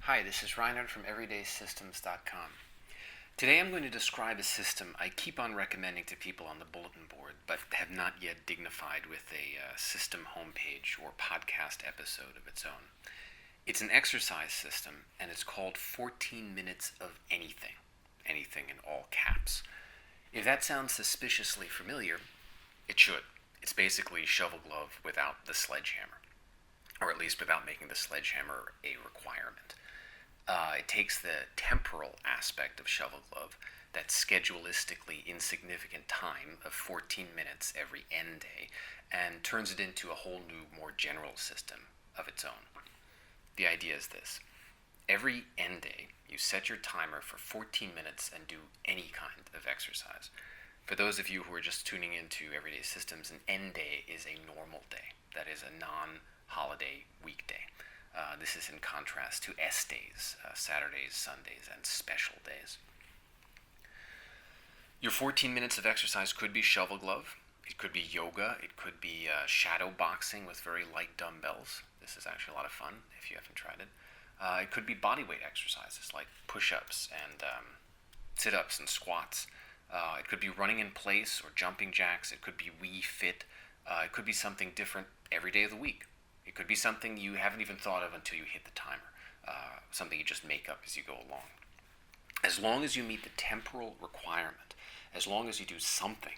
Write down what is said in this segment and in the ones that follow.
Hi, this is Reinhard from everydaysystems.com. Today I'm going to describe a system I keep on recommending to people on the bulletin board, but have not yet dignified with a system homepage or podcast episode of its own. It's an exercise system, and it's called 14 Minutes of Anything. Anything in all caps. If that sounds suspiciously familiar, it should. It's basically Shovelglove without the sledgehammer, or at least without making the sledgehammer a requirement. It takes the temporal aspect of Shovelglove, that schedulistically insignificant time of 14 minutes every end day, and turns it into a whole new, more general system of its own. The idea is this. Every end day, you set your timer for 14 minutes and do any kind of exercise. For those of you who are just tuning into Everyday Systems, an end day is a normal day. That is a non-holiday weekday. This is in contrast to S days, Saturdays, Sundays, and special days. Your 14 minutes of exercise could be Shovelglove. It could be yoga. It could be shadow boxing with very light dumbbells. This is actually a lot of fun if you haven't tried it. It could be bodyweight exercises like push-ups and sit-ups and squats. It could be running in place or jumping jacks. It could be Wii Fit. It could be something different every day of the week. It could be something you haven't even thought of until you hit the timer, something you just make up as you go along. As long as you meet the temporal requirement, as long as you do something,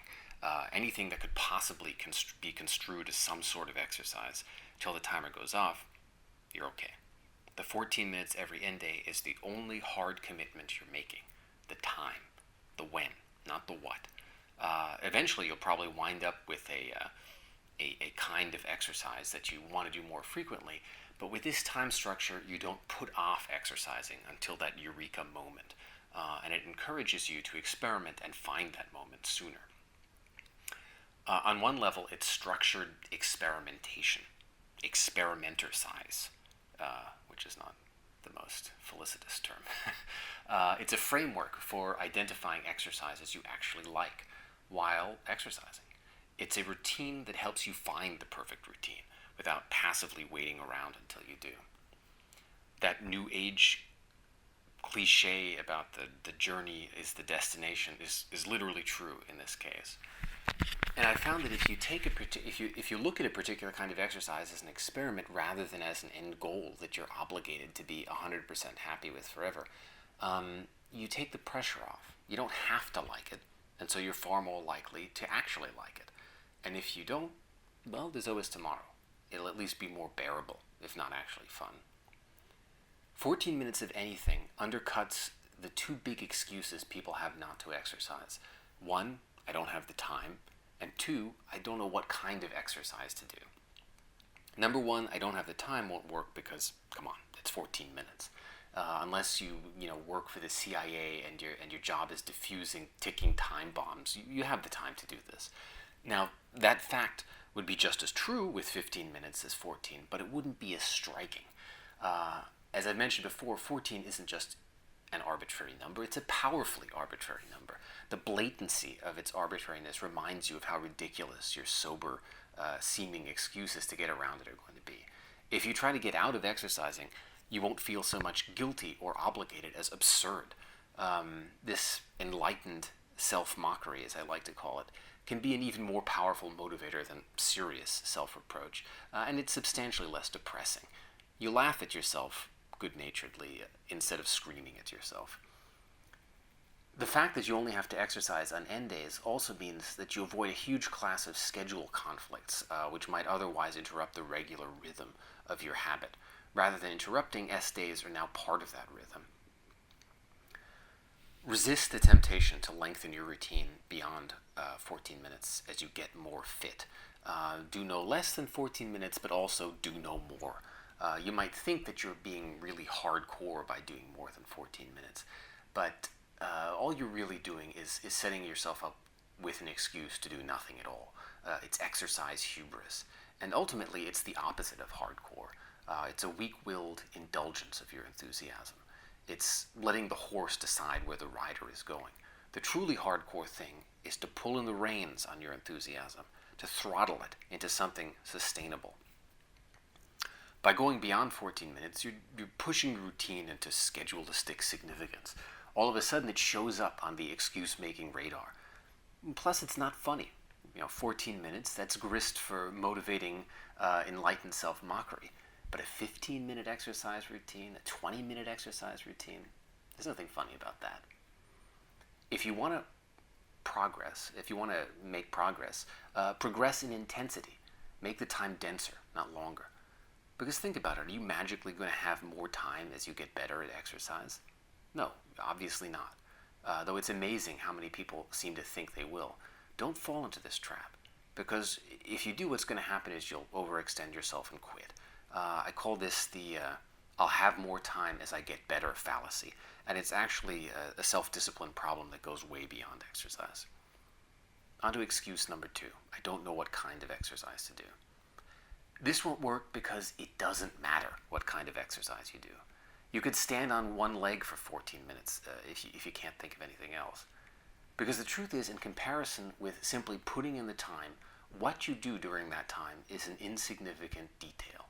anything that could possibly be construed as some sort of exercise till the timer goes off, you're okay. The 14 minutes every end day is the only hard commitment you're making. The time, the when, not the what. Eventually you'll probably wind up with a kind of exercise that you want to do more frequently, but with this time structure, you don't put off exercising until that eureka moment, and it encourages you to experiment and find that moment sooner. On one level, it's structured experimentation, experimenter-size, which is not the most felicitous term. It's a framework for identifying exercises you actually like while exercising. It's a routine that helps you find the perfect routine without passively waiting around until you do. That new age cliche about the journey is the destination is literally true in this case. And I found that if you look at a particular kind of exercise as an experiment rather than as an end goal that you're obligated to be 100% happy with forever, you take the pressure off. You don't have to like it, and so you're far more likely to actually like it. And if you don't, well, there's always tomorrow. It'll at least be more bearable, if not actually fun. 14 minutes of anything undercuts the two big excuses people have not to exercise. One, I don't have the time, and two, I don't know what kind of exercise to do. Number one, I don't have the time won't work because, come on, it's 14 minutes. Unless you work for the CIA and your job is diffusing ticking time bombs, you have the time to do this. Now, that fact would be just as true with 15 minutes as 14, but it wouldn't be as striking. As I mentioned before, 14 isn't just an arbitrary number, it's a powerfully arbitrary number. The blatancy of its arbitrariness reminds you of how ridiculous your sober, seeming excuses to get around it are going to be. If you try to get out of exercising, you won't feel so much guilty or obligated as absurd. This enlightened self-mockery, as I like to call it, can be an even more powerful motivator than serious self-reproach, and it's substantially less depressing. You laugh at yourself good-naturedly instead of screaming at yourself. The fact that you only have to exercise on end days also means that you avoid a huge class of schedule conflicts, which might otherwise interrupt the regular rhythm of your habit. Rather than interrupting, S days are now part of that rhythm. Resist the temptation to lengthen your routine beyond 14 minutes as you get more fit. Do no less than 14 minutes, but also do no more. You might think that you're being really hardcore by doing more than 14 minutes, but all you're really doing is setting yourself up with an excuse to do nothing at all. It's exercise hubris, and ultimately it's the opposite of hardcore. It's a weak-willed indulgence of your enthusiasm. It's letting the horse decide where the rider is going. The truly hardcore thing is to pull in the reins on your enthusiasm, to throttle it into something sustainable. By going beyond 14 minutes, you're pushing routine into schedulistic significance. All of a sudden, it shows up on the excuse-making radar. Plus, it's not funny. 14 minutes, that's grist for motivating, enlightened self-mockery. But a 15-minute exercise routine, a 20-minute exercise routine, there's nothing funny about that. If you want to make progress, progress in intensity. Make the time denser, not longer. Because think about it, are you magically going to have more time as you get better at exercise? No, obviously not. Though it's amazing how many people seem to think they will. Don't fall into this trap. Because if you do, what's going to happen is you'll overextend yourself and quit. I call this the I'll have more time as I get better fallacy. And it's actually a self-discipline problem that goes way beyond exercise. On to excuse number 2. I don't know what kind of exercise to do. This won't work because it doesn't matter what kind of exercise you do. You could stand on one leg for 14 minutes if you can't think of anything else. Because the truth is, in comparison with simply putting in the time, what you do during that time is an insignificant detail.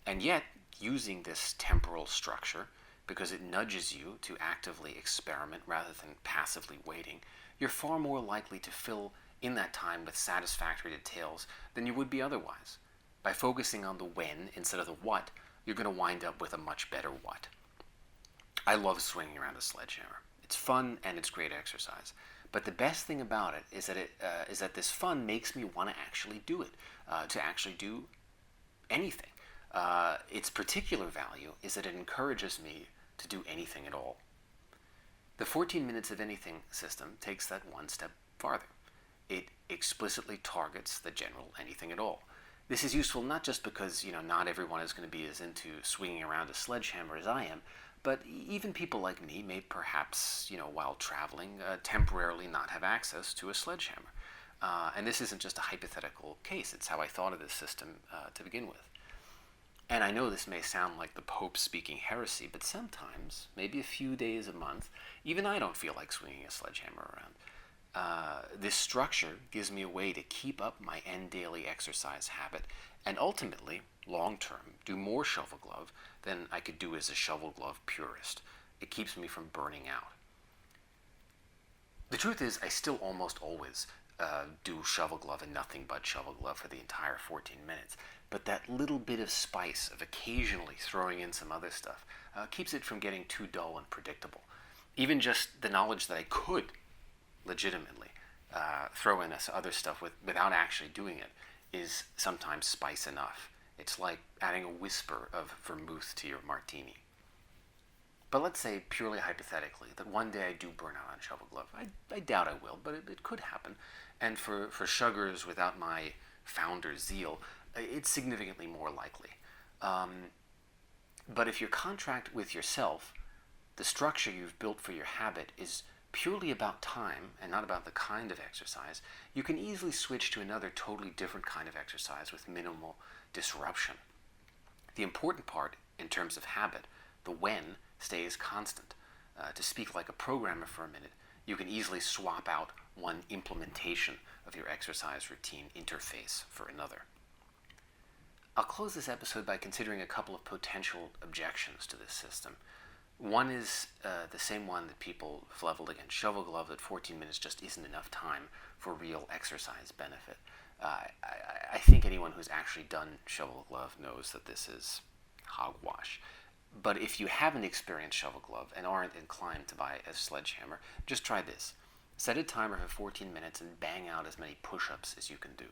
And yet, using this temporal structure, because it nudges you to actively experiment rather than passively waiting, you're far more likely to fill in that time with satisfactory details than you would be otherwise. By focusing on the when instead of the what, you're going to wind up with a much better what. I love swinging around a sledgehammer. It's fun and it's great exercise. But the best thing about it is that this fun makes me want to actually do it, to actually do anything. Its particular value is that it encourages me to do anything at all. The 14 minutes of anything system takes that one step farther. It explicitly targets the general anything at all. This is useful not just because, not everyone is going to be as into swinging around a sledgehammer as I am, but even people like me may perhaps, while traveling, temporarily not have access to a sledgehammer. And this isn't just a hypothetical case. It's how I thought of this system to begin with. And I know this may sound like the Pope speaking heresy, but sometimes, maybe a few days a month, even I don't feel like swinging a sledgehammer around. This structure gives me a way to keep up my end daily exercise habit and ultimately, long term, do more Shovelglove than I could do as a Shovelglove purist. It keeps me from burning out. The truth is, I still almost always do Shovelglove and nothing but Shovelglove for the entire 14 minutes. But that little bit of spice of occasionally throwing in some other stuff keeps it from getting too dull and predictable. Even just the knowledge that I could legitimately throw in this other stuff without actually doing it is sometimes spice enough. It's like adding a whisper of vermouth to your martini. But let's say, purely hypothetically, that one day I do burn out on Shovelglove. I doubt I will, but it could happen. And for shuggers without my founder zeal, it's significantly more likely. But if your contract with yourself, the structure you've built for your habit, is purely about time and not about the kind of exercise, you can easily switch to another totally different kind of exercise with minimal disruption. The important part, in terms of habit, the when, stays constant. To speak like a programmer for a minute, you can easily swap out one implementation of your exercise routine interface for another. I'll close this episode by considering a couple of potential objections to this system. One is the same one that people have leveled against Shovelglove, that 14 minutes just isn't enough time for real exercise benefit. I think anyone who's actually done Shovelglove knows that this is hogwash. But if you haven't experienced Shovelglove and aren't inclined to buy a sledgehammer, just try this. Set a timer for 14 minutes and bang out as many push-ups as you can do.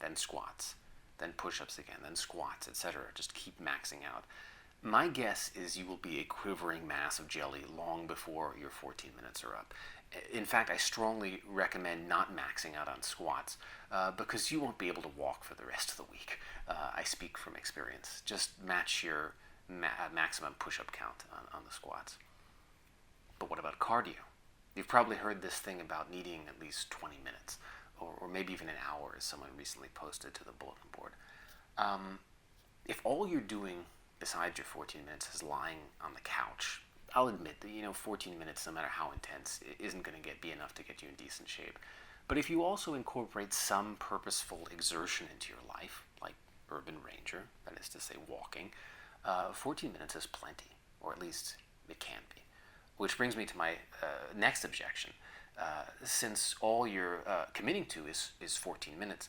Then squats. Then push-ups again. Then squats, etc. Just keep maxing out. My guess is you will be a quivering mass of jelly long before your 14 minutes are up. In fact, I strongly recommend not maxing out on squats because you won't be able to walk for the rest of the week. I speak from experience. Just match your maximum push-up count on the squats. But what about cardio? You've probably heard this thing about needing at least 20 minutes, or maybe even an hour, as someone recently posted to the bulletin board. If all you're doing besides your 14 minutes is lying on the couch, I'll admit that 14 minutes, no matter how intense, isn't going to be enough to get you in decent shape. But if you also incorporate some purposeful exertion into your life, like urban ranger, that is to say walking, 14 minutes is plenty, or at least it can be. Which brings me to my next objection. Since all you're committing to is 14 minutes,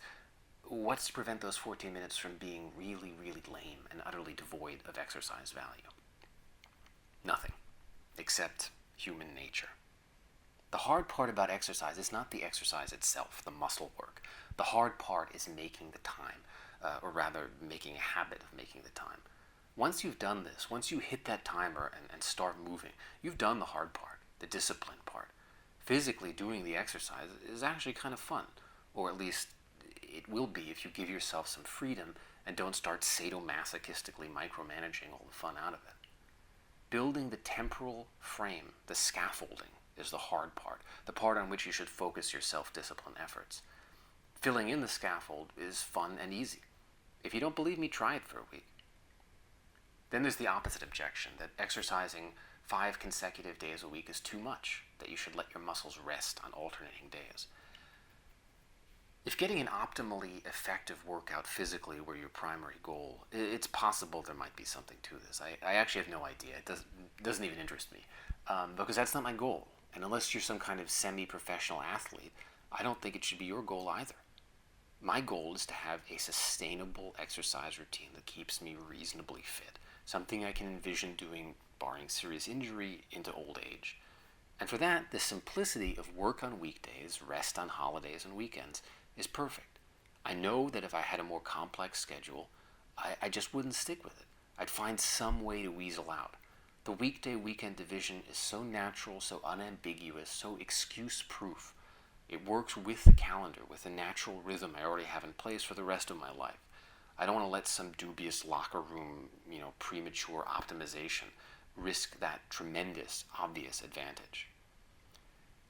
what's to prevent those 14 minutes from being really, really lame and utterly devoid of exercise value? Nothing, except human nature. The hard part about exercise is not the exercise itself, the muscle work. The hard part is making the time, or rather making a habit of making the time. Once you've done this, once you hit that timer and start moving, you've done the hard part, the discipline part. Physically doing the exercise is actually kind of fun, or at least it will be if you give yourself some freedom and don't start sadomasochistically micromanaging all the fun out of it. Building the temporal frame, the scaffolding, is the hard part, the part on which you should focus your self-discipline efforts. Filling in the scaffold is fun and easy. If you don't believe me, try it for a week. Then there's the opposite objection, that exercising 5 consecutive days a week is too much, that you should let your muscles rest on alternating days. If getting an optimally effective workout physically were your primary goal, it's possible there might be something to this. I actually have no idea. It doesn't even interest me, because that's not my goal. And unless you're some kind of semi-professional athlete, I don't think it should be your goal either. My goal is to have a sustainable exercise routine that keeps me reasonably fit, something I can envision doing barring serious injury into old age. And for that, the simplicity of work on weekdays, rest on holidays and weekends is perfect. I know that if I had a more complex schedule, I just wouldn't stick with it. I'd find some way to weasel out. The weekday-weekend division is so natural, so unambiguous, so excuse-proof. It works with the calendar, with the natural rhythm I already have in place for the rest of my life. I don't want to let some dubious locker room, premature optimization risk that tremendous, obvious advantage.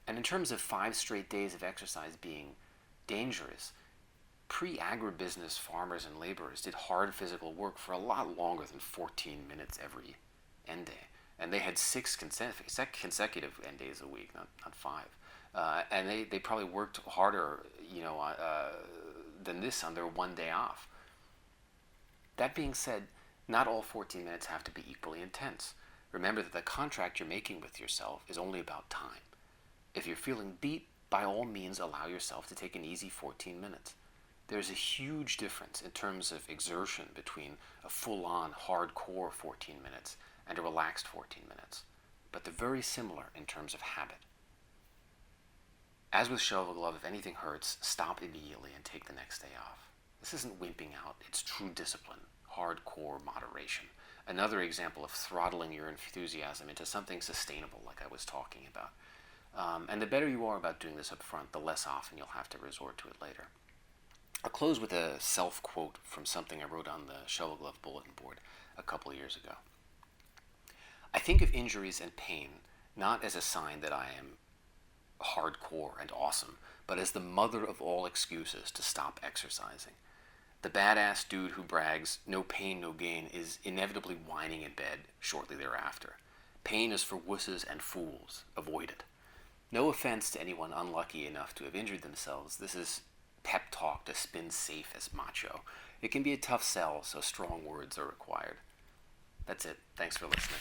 And in terms of 5 straight days of exercise being dangerous, pre-agribusiness farmers and laborers did hard physical work for a lot longer than 14 minutes every end day. And they had 6 consecutive end days a week, not 5. And they probably worked harder, than this on their one day off. That being said, not all 14 minutes have to be equally intense. Remember that the contract you're making with yourself is only about time. If you're feeling beat, by all means allow yourself to take an easy 14 minutes. There's a huge difference in terms of exertion between a full-on, hardcore 14 minutes and a relaxed 14 minutes, but they're very similar in terms of habit. As with Shovelglove, if anything hurts, stop immediately and take the next day off. This isn't wimping out, it's true discipline, hardcore moderation. Another example of throttling your enthusiasm into something sustainable like I was talking about. And the better you are about doing this up front, the less often you'll have to resort to it later. I'll close with a self-quote from something I wrote on the Shovelglove bulletin board a couple of years ago. I think of injuries and pain not as a sign that I am hardcore and awesome, but as the mother of all excuses to stop exercising. The badass dude who brags, "no pain, no gain," is inevitably whining in bed shortly thereafter. Pain is for wusses and fools. Avoid it. No offense to anyone unlucky enough to have injured themselves. This is pep talk to spin safe as macho. It can be a tough sell, so strong words are required. That's it. Thanks for listening.